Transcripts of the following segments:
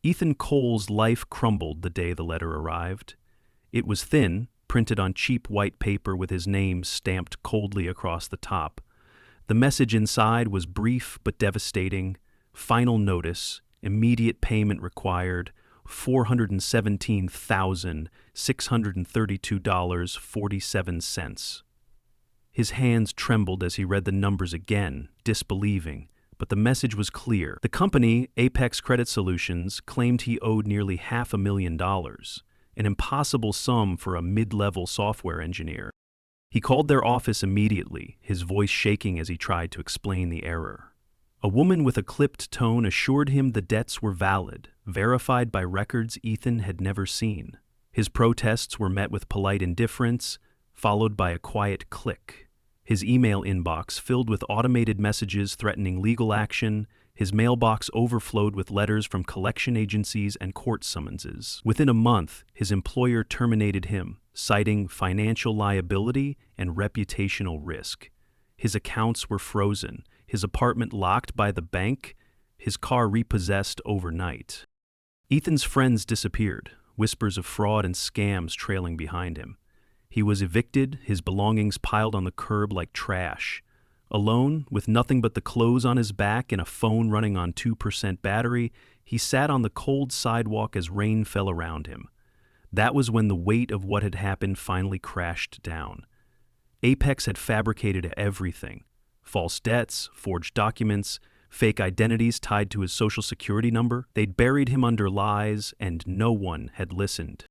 Ethan Cole's life crumbled the day the letter arrived. It was thin, printed on cheap white paper with his name stamped coldly across the top. The message inside was brief but devastating. Final notice, immediate payment required, $417,632.47. His hands trembled as he read the numbers again, disbelieving, but the message was clear. The company, Apex Credit Solutions, claimed he owed nearly $500,000, an impossible sum for a mid-level software engineer. He called their office immediately, his voice shaking as he tried to explain the error. A woman with a clipped tone assured him the debts were valid, verified by records Ethan had never seen. His protests were met with polite indifference, followed by a quiet click. His email inbox filled with automated messages threatening legal action. His mailbox overflowed with letters from collection agencies and court summonses. Within a month, his employer terminated him, citing financial liability and reputational risk. His accounts were frozen, his apartment locked by the bank, his car repossessed overnight. Ethan's friends disappeared, whispers of fraud and scams trailing behind him. He was evicted, his belongings piled on the curb like trash. Alone, with nothing but the clothes on his back and a phone running on 2% battery, he sat on the cold sidewalk as rain fell around him. That was when the weight of what had happened finally crashed down. Apex had fabricated everything. False debts, forged documents, fake identities tied to his social security number. They'd buried him under lies, and no one had listened.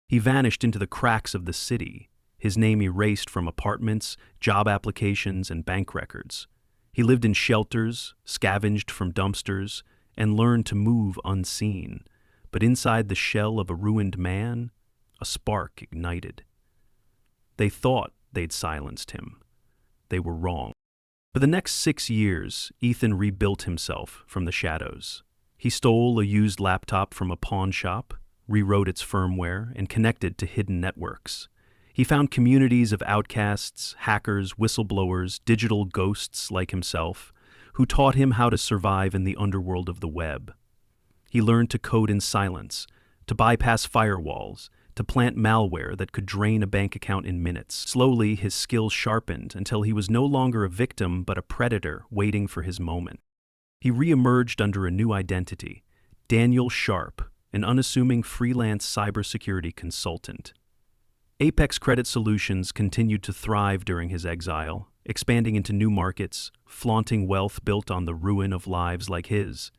He vanished into the cracks of the city, his name erased from apartments, job applications, and bank records. He lived in shelters, scavenged from dumpsters, and learned to move unseen. But inside the shell of a ruined man, a spark ignited. They thought they'd silenced him. They were wrong. For the next 6 years, Ethan rebuilt himself from the shadows. He stole a used laptop from a pawn shop, rewrote its firmware, and connected to hidden networks. He found communities of outcasts, hackers, whistleblowers, digital ghosts like himself, who taught him how to survive in the underworld of the web. He learned to code in silence, to bypass firewalls, to plant malware that could drain a bank account in minutes. Slowly, his skills sharpened until he was no longer a victim but a predator waiting for his moment. He re-emerged under a new identity, Daniel Sharp, an unassuming freelance cybersecurity consultant. Apex Credit Solutions continued to thrive during his exile, expanding into new markets, flaunting wealth built on the ruin of lives like his.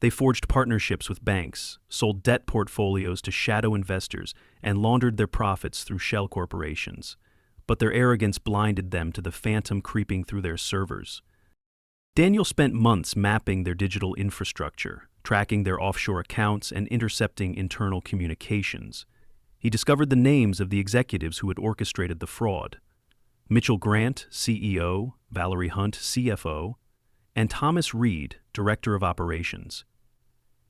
They forged partnerships with banks, sold debt portfolios to shadow investors, and laundered their profits through shell corporations. But their arrogance blinded them to the phantom creeping through their servers. Daniel spent months mapping their digital infrastructure, tracking their offshore accounts, and intercepting internal communications. He discovered the names of the executives who had orchestrated the fraud: Mitchell Grant, CEO, Valerie Hunt, CFO, and Thomas Reed, Director of Operations.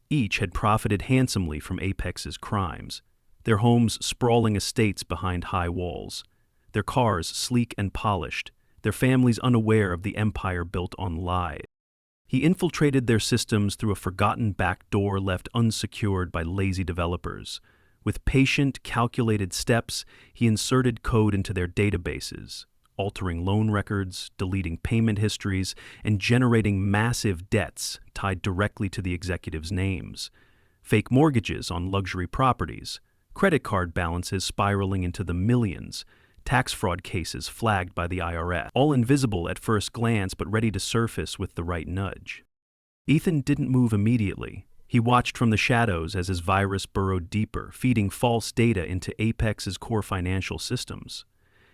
Each had profited handsomely from Apex's crimes, their homes sprawling estates behind high walls, their cars sleek and polished, their families unaware of the empire built on lies. He infiltrated their systems through a forgotten back door left unsecured by lazy developers. With patient, calculated steps, he inserted code into their databases, altering loan records, deleting payment histories, and generating massive debts tied directly to the executives' names. Fake mortgages on luxury properties, credit card balances spiraling into the millions, tax fraud cases flagged by the IRS, all invisible at first glance but ready to surface with the right nudge. Ethan didn't move immediately. He watched from the shadows as his virus burrowed deeper, feeding false data into Apex's core financial systems.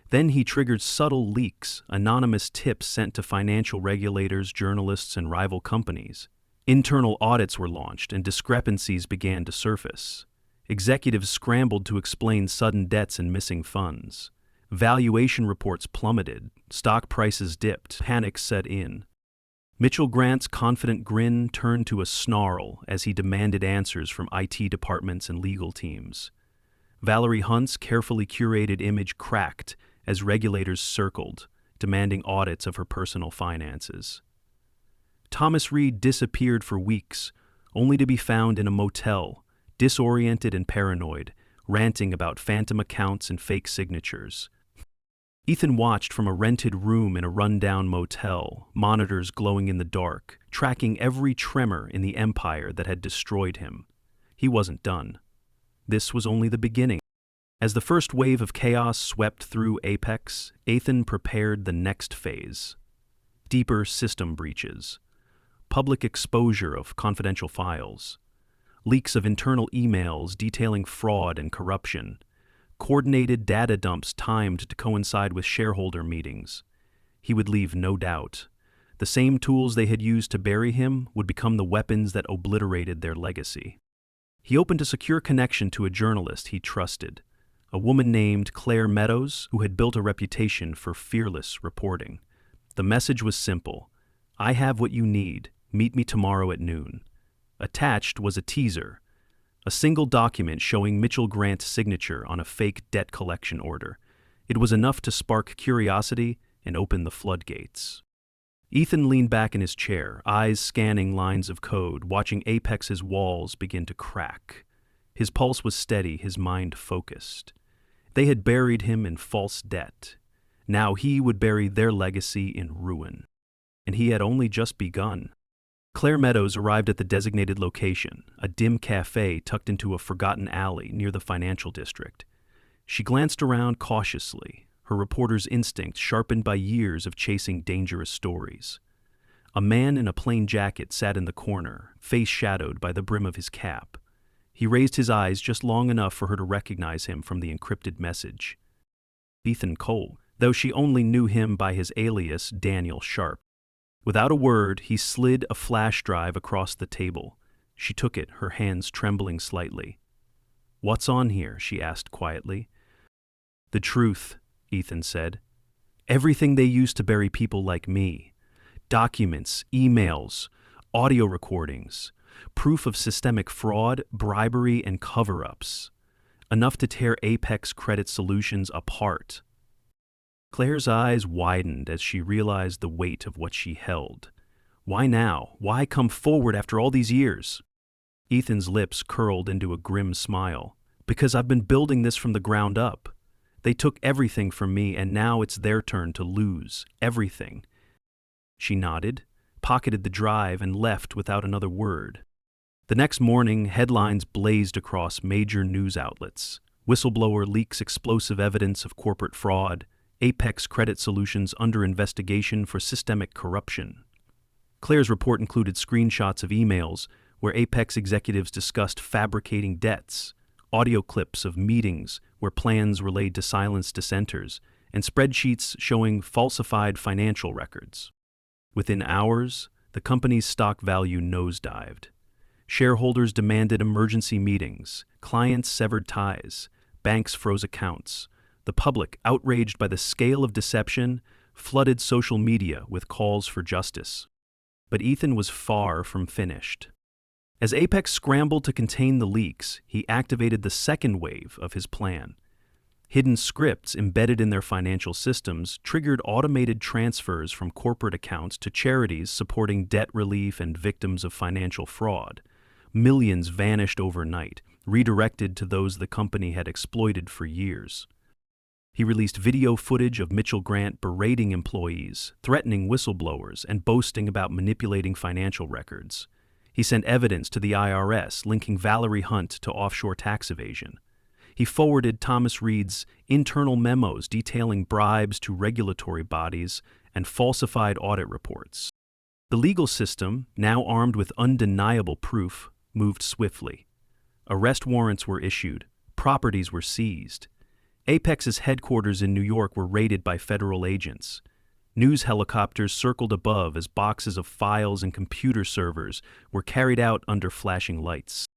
Then he triggered subtle leaks, anonymous tips sent to financial regulators, journalists, and rival companies. Internal audits were launched, and discrepancies began to surface. Executives scrambled to explain sudden debts and missing funds. Valuation reports plummeted, stock prices dipped, panic set in. Mitchell Grant's confident grin turned to a snarl as he demanded answers from IT departments and legal teams. Valerie Hunt's carefully curated image cracked as regulators circled, demanding audits of her personal finances. Thomas Reed disappeared for weeks, only to be found in a motel, disoriented and paranoid, ranting about phantom accounts and fake signatures. Ethan watched from a rented room in a rundown motel, monitors glowing in the dark, tracking every tremor in the empire that had destroyed him. He wasn't done. This was only the beginning. As the first wave of chaos swept through Apex, Ethan prepared the next phase. Deeper system breaches, public exposure of confidential files, leaks of internal emails detailing fraud and corruption, coordinated data dumps timed to coincide with shareholder meetings. He would leave no doubt. The same tools they had used to bury him would become the weapons that obliterated their legacy. He opened a secure connection to a journalist he trusted, a woman named Claire Meadows, who had built a reputation for fearless reporting. The message was simple: "I have what you need. Meet me tomorrow at noon." Attached was a teaser, a single document showing Mitchell Grant's signature on a fake debt collection order. It was enough to spark curiosity and open the floodgates. Ethan leaned back in his chair, eyes scanning lines of code, watching Apex's walls begin to crack. His pulse was steady, his mind focused. They had buried him in false debt. Now he would bury their legacy in ruin. And he had only just begun. Claire Meadows arrived at the designated location, a dim cafe tucked into a forgotten alley near the financial district. She glanced around cautiously, her reporter's instinct sharpened by years of chasing dangerous stories. A man in a plain jacket sat in the corner, face shadowed by the brim of his cap. He raised his eyes just long enough for her to recognize him from the encrypted message. Ethan Cole, though she only knew him by his alias Daniel Sharp. Without a word, he slid a flash drive across the table. She took it, her hands trembling slightly. "What's on here?" she asked quietly. "The truth," Ethan said. "Everything they used to bury people like me. Documents, emails, audio recordings, proof of systemic fraud, bribery, and cover-ups. Enough to tear Apex Credit Solutions apart." Claire's eyes widened as she realized the weight of what she held. Why now? Why come forward after all these years? Ethan's lips curled into a grim smile. "Because I've been building this from the ground up. They took everything from me, and now it's their turn to lose everything." She nodded, pocketed the drive, and left without another word. The next morning, headlines blazed across major news outlets. Whistleblower leaks explosive evidence of corporate fraud. Apex Credit Solutions under investigation for systemic corruption. Claire's report included screenshots of emails where Apex executives discussed fabricating debts, audio clips of meetings where plans were laid to silence dissenters, and spreadsheets showing falsified financial records. Within hours, the company's stock value nosedived. Shareholders demanded emergency meetings, clients severed ties, banks froze accounts. The public, outraged by the scale of deception, flooded social media with calls for justice. But Ethan was far from finished. As Apex scrambled to contain the leaks, he activated the second wave of his plan. Hidden scripts embedded in their financial systems triggered automated transfers from corporate accounts to charities supporting debt relief and victims of financial fraud. Millions vanished overnight, redirected to those the company had exploited for years. He released video footage of Mitchell Grant berating employees, threatening whistleblowers, and boasting about manipulating financial records. He sent evidence to the IRS linking Valerie Hunt to offshore tax evasion. He forwarded Thomas Reed's internal memos detailing bribes to regulatory bodies and falsified audit reports. The legal system, now armed with undeniable proof, moved swiftly. Arrest warrants were issued, properties were seized. Apex's headquarters in New York were raided by federal agents. News helicopters circled above as boxes of files and computer servers were carried out under flashing lights.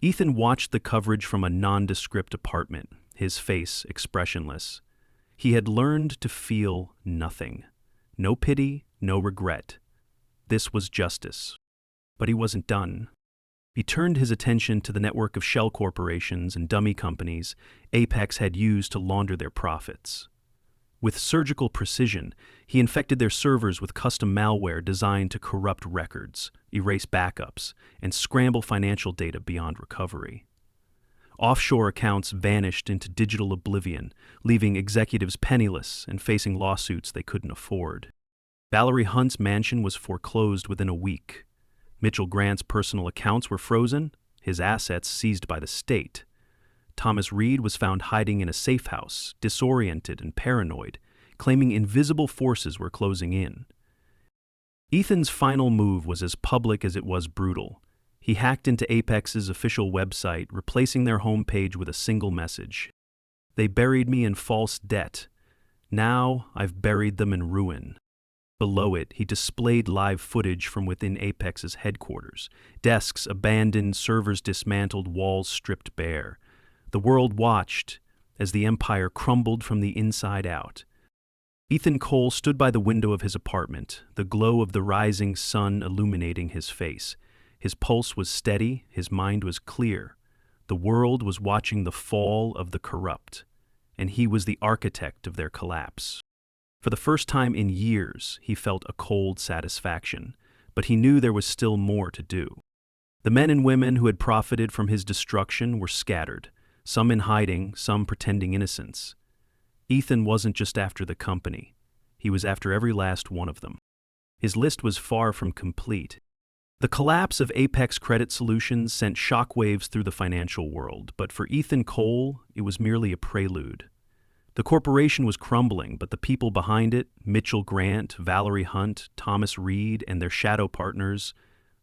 Ethan watched the coverage from a nondescript apartment, his face expressionless. He had learned to feel nothing. No pity, no regret. This was justice. But he wasn't done. He turned his attention to the network of shell corporations and dummy companies Apex had used to launder their profits. With surgical precision, he infected their servers with custom malware designed to corrupt records, erase backups, and scramble financial data beyond recovery. Offshore accounts vanished into digital oblivion, leaving executives penniless and facing lawsuits they couldn't afford. Valerie Hunt's mansion was foreclosed within a week. Mitchell Grant's personal accounts were frozen, his assets seized by the state. Thomas Reed was found hiding in a safe house, disoriented and paranoid, claiming invisible forces were closing in. Ethan's final move was as public as it was brutal. He hacked into Apex's official website, replacing their homepage with a single message. "They buried me in false debt. Now I've buried them in ruin." Below it, he displayed live footage from within Apex's headquarters. Desks abandoned, servers dismantled, walls stripped bare. The world watched as the empire crumbled from the inside out. Ethan Cole stood by the window of his apartment, the glow of the rising sun illuminating his face. His pulse was steady, his mind was clear. The world was watching the fall of the corrupt, and he was the architect of their collapse. For the first time in years, he felt a cold satisfaction, but he knew there was still more to do. The men and women who had profited from his destruction were scattered, some in hiding, some pretending innocence. Ethan wasn't just after the company. He was after every last one of them. His list was far from complete. The collapse of Apex Credit Solutions sent shockwaves through the financial world, but for Ethan Cole, it was merely a prelude. The corporation was crumbling, but the people behind it, Mitchell Grant, Valerie Hunt, Thomas Reed, and their shadow partners,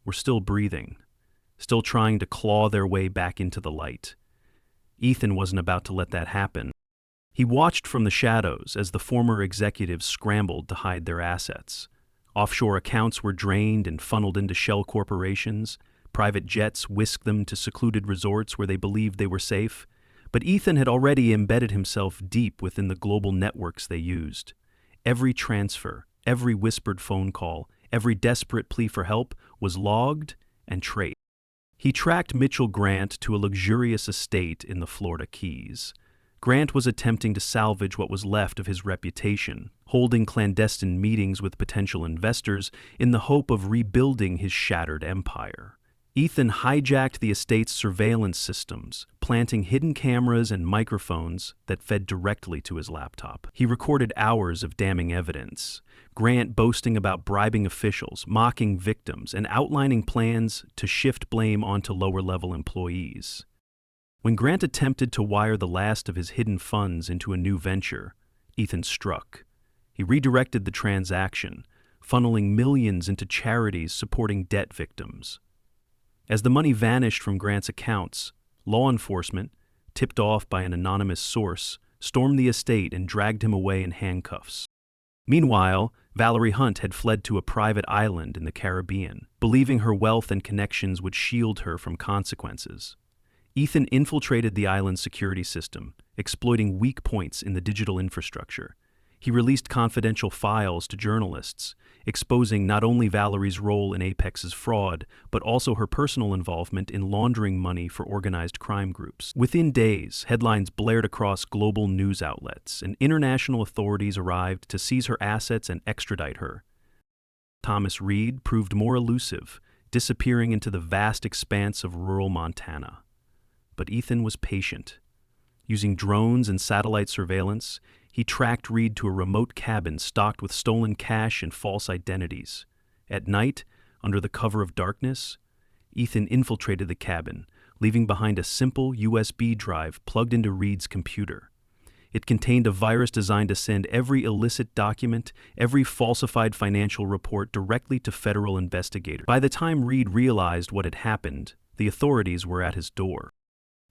were still breathing, still trying to claw their way back into the light. Ethan wasn't about to let that happen. He watched from the shadows as the former executives scrambled to hide their assets. Offshore accounts were drained and funneled into shell corporations. Private jets whisked them to secluded resorts where they believed they were safe. But Ethan had already embedded himself deep within the global networks they used. Every transfer, every whispered phone call, every desperate plea for help was logged and traced. He tracked Mitchell Grant to a luxurious estate in the Florida Keys. Grant was attempting to salvage what was left of his reputation, holding clandestine meetings with potential investors in the hope of rebuilding his shattered empire. Ethan hijacked the estate's surveillance systems, planting hidden cameras and microphones that fed directly to his laptop. He recorded hours of damning evidence, Grant boasting about bribing officials, mocking victims, and outlining plans to shift blame onto lower-level employees. When Grant attempted to wire the last of his hidden funds into a new venture, Ethan struck. He redirected the transaction, funneling millions into charities supporting debt victims. As the money vanished from Grant's accounts, law enforcement, tipped off by an anonymous source, stormed the estate and dragged him away in handcuffs. Meanwhile, Valerie Hunt had fled to a private island in the Caribbean, believing her wealth and connections would shield her from consequences. Ethan infiltrated the island's security system, exploiting weak points in the digital infrastructure. He released confidential files to journalists, exposing not only Valerie's role in Apex's fraud, but also her personal involvement in laundering money for organized crime groups. Within days, headlines blared across global news outlets, and international authorities arrived to seize her assets and extradite her. Thomas Reed proved more elusive, disappearing into the vast expanse of rural Montana. But Ethan was patient. Using drones and satellite surveillance, he tracked Reed to a remote cabin stocked with stolen cash and false identities. At night, under the cover of darkness, Ethan infiltrated the cabin, leaving behind a simple USB drive plugged into Reed's computer. It contained a virus designed to send every illicit document, every falsified financial report directly to federal investigators. By the time Reed realized what had happened, the authorities were at his door.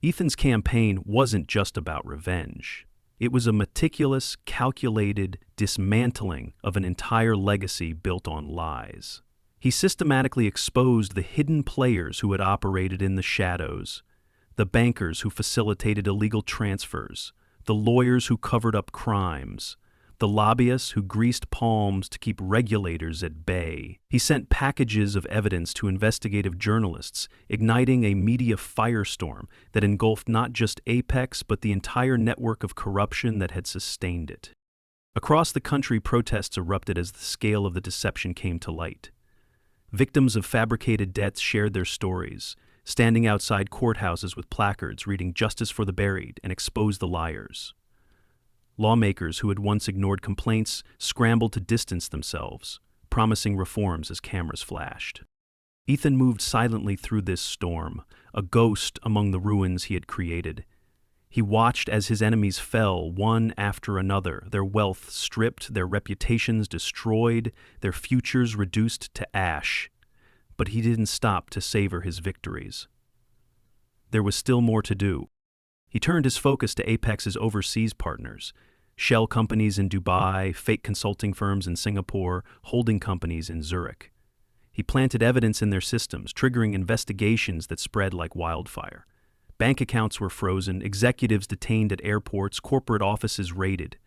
Ethan's campaign wasn't just about revenge. It was a meticulous, calculated dismantling of an entire legacy built on lies. He systematically exposed the hidden players who had operated in the shadows, the bankers who facilitated illegal transfers, the lawyers who covered up crimes, the lobbyists who greased palms to keep regulators at bay. He sent packages of evidence to investigative journalists, igniting a media firestorm that engulfed not just Apex but the entire network of corruption that had sustained it. Across the country, protests erupted as the scale of the deception came to light. Victims of fabricated debts shared their stories, standing outside courthouses with placards reading "Justice for the Buried" and "Expose the Liars." Lawmakers who had once ignored complaints scrambled to distance themselves, promising reforms as cameras flashed. Ethan moved silently through this storm, a ghost among the ruins he had created. He watched as his enemies fell, one after another, their wealth stripped, their reputations destroyed, their futures reduced to ash. But he didn't stop to savor his victories. There was still more to do. He turned his focus to Apex's overseas partners, shell companies in Dubai, fake consulting firms in Singapore, holding companies in Zurich. He planted evidence in their systems, triggering investigations that spread like wildfire. Bank accounts were frozen, executives detained at airports, corporate offices raided.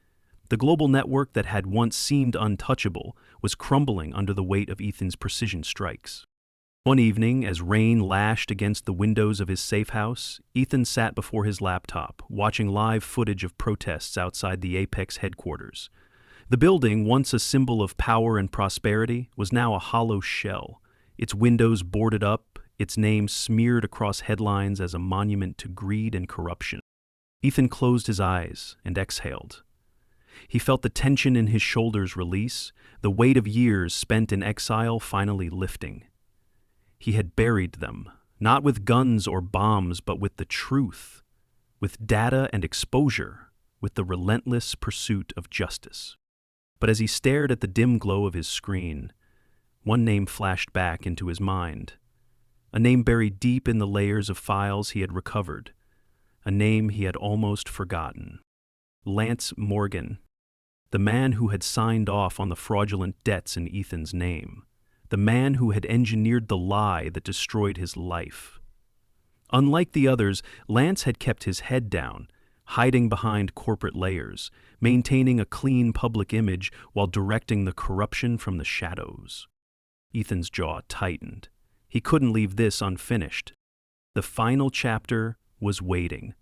The global network that had once seemed untouchable was crumbling under the weight of Ethan's precision strikes. One evening, as rain lashed against the windows of his safe house, Ethan sat before his laptop, watching live footage of protests outside the Apex headquarters. The building, once a symbol of power and prosperity, was now a hollow shell, its windows boarded up, its name smeared across headlines as a monument to greed and corruption. Ethan closed his eyes and exhaled. He felt the tension in his shoulders release, the weight of years spent in exile finally lifting. He had buried them, not with guns or bombs, but with the truth, with data and exposure, with the relentless pursuit of justice. But as he stared at the dim glow of his screen, one name flashed back into his mind. A name buried deep in the layers of files he had recovered. A name he had almost forgotten. Lance Morgan, the man who had signed off on the fraudulent debts in Ethan's name. The man who had engineered the lie that destroyed his life. Unlike the others, Lance had kept his head down, hiding behind corporate layers, maintaining a clean public image while directing the corruption from the shadows. Ethan's jaw tightened. He couldn't leave this unfinished. The final chapter was waiting.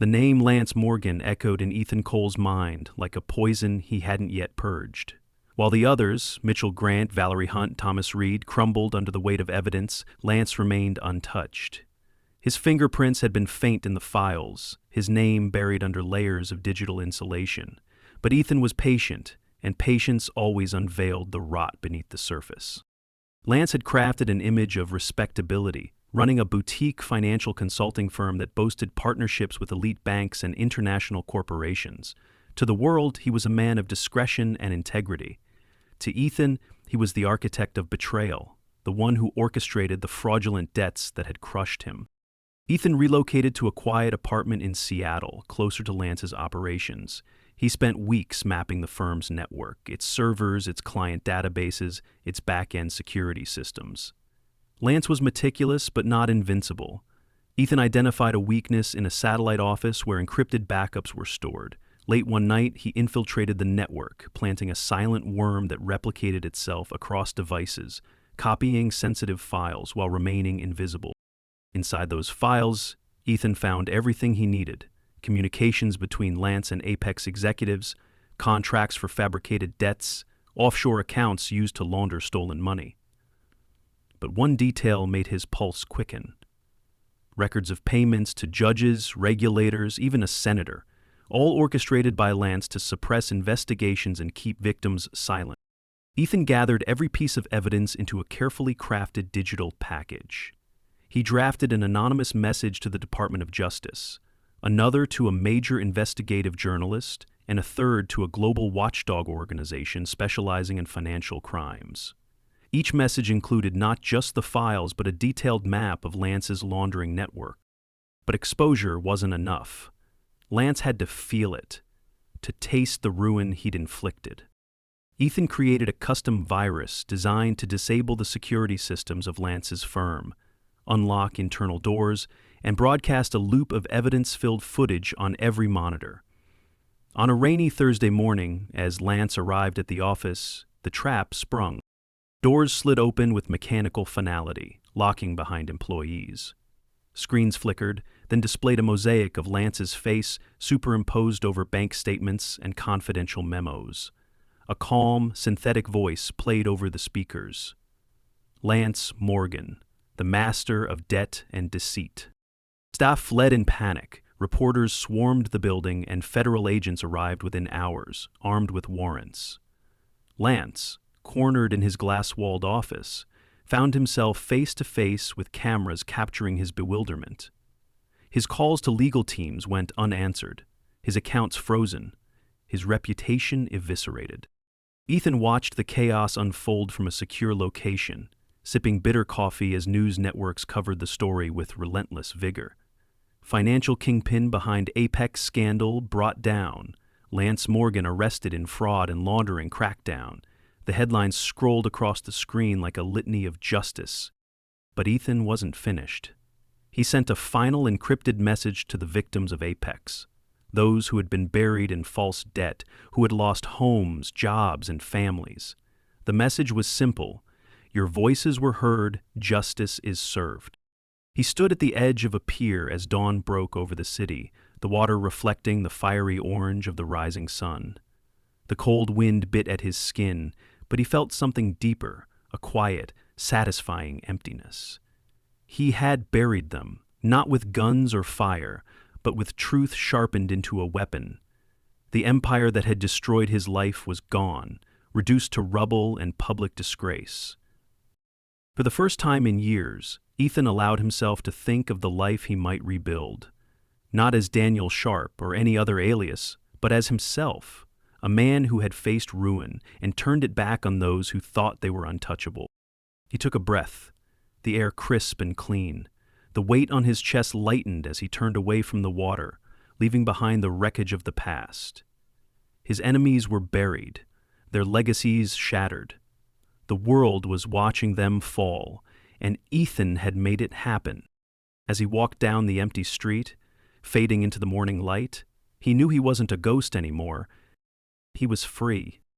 The name Lance Morgan echoed in Ethan Cole's mind like a poison he hadn't yet purged. While the others, Mitchell Grant, Valerie Hunt, Thomas Reed, crumbled under the weight of evidence, Lance remained untouched. His fingerprints had been faint in the files, his name buried under layers of digital insulation. But Ethan was patient, and patience always unveiled the rot beneath the surface. Lance had crafted an image of respectability, running a boutique financial consulting firm that boasted partnerships with elite banks and international corporations. To the world, he was a man of discretion and integrity. To Ethan, he was the architect of betrayal, the one who orchestrated the fraudulent debts that had crushed him. Ethan relocated to a quiet apartment in Seattle, closer to Lance's operations. He spent weeks mapping the firm's network, its servers, its client databases, its back-end security systems. Lance was meticulous but not invincible. Ethan identified a weakness in a satellite office where encrypted backups were stored. Late one night, he infiltrated the network, planting a silent worm that replicated itself across devices, copying sensitive files while remaining invisible. Inside those files, Ethan found everything he needed: communications between Lance and Apex executives, contracts for fabricated debts, offshore accounts used to launder stolen money. But one detail made his pulse quicken. Records of payments to judges, regulators, even a senator, all orchestrated by Lance to suppress investigations and keep victims silent. Ethan gathered every piece of evidence into a carefully crafted digital package. He drafted an anonymous message to the Department of Justice, another to a major investigative journalist, and a third to a global watchdog organization specializing in financial crimes. Each message included not just the files, but a detailed map of Lance's laundering network. But exposure wasn't enough. Lance had to feel it, to taste the ruin he'd inflicted. Ethan created a custom virus designed to disable the security systems of Lance's firm, unlock internal doors, and broadcast a loop of evidence-filled footage on every monitor. On a rainy Thursday morning, as Lance arrived at the office, the trap sprung. Doors slid open with mechanical finality, locking behind employees. Screens flickered, then displayed a mosaic of Lance's face superimposed over bank statements and confidential memos. A calm, synthetic voice played over the speakers. Lance Morgan, the master of debt and deceit. Staff fled in panic. Reporters swarmed the building, and federal agents arrived within hours, armed with warrants. Lance, cornered in his glass-walled office, found himself face-to-face with cameras capturing his bewilderment. His calls to legal teams went unanswered, his accounts frozen, his reputation eviscerated. Ethan watched the chaos unfold from a secure location, sipping bitter coffee as news networks covered the story with relentless vigor. Financial kingpin behind Apex scandal brought down, Lance Morgan arrested in fraud and laundering crackdown. The headlines scrolled across the screen like a litany of justice. But Ethan wasn't finished. He sent a final encrypted message to the victims of Apex, those who had been buried in false debt, who had lost homes, jobs, and families. The message was simple: your voices were heard, justice is served. He stood at the edge of a pier as dawn broke over the city, the water reflecting the fiery orange of the rising sun. The cold wind bit at his skin, but he felt something deeper, a quiet, satisfying emptiness. He had buried them, not with guns or fire, but with truth sharpened into a weapon. The empire that had destroyed his life was gone, reduced to rubble and public disgrace. For the first time in years, Ethan allowed himself to think of the life he might rebuild, not as Daniel Sharp or any other alias, but as himself, a man who had faced ruin and turned it back on those who thought they were untouchable. He took a breath, the air crisp and clean. The weight on his chest lightened as he turned away from the water, leaving behind the wreckage of the past. His enemies were buried, their legacies shattered. The world was watching them fall, and Ethan had made it happen. As he walked down the empty street, fading into the morning light, he knew he wasn't a ghost anymore. He was free.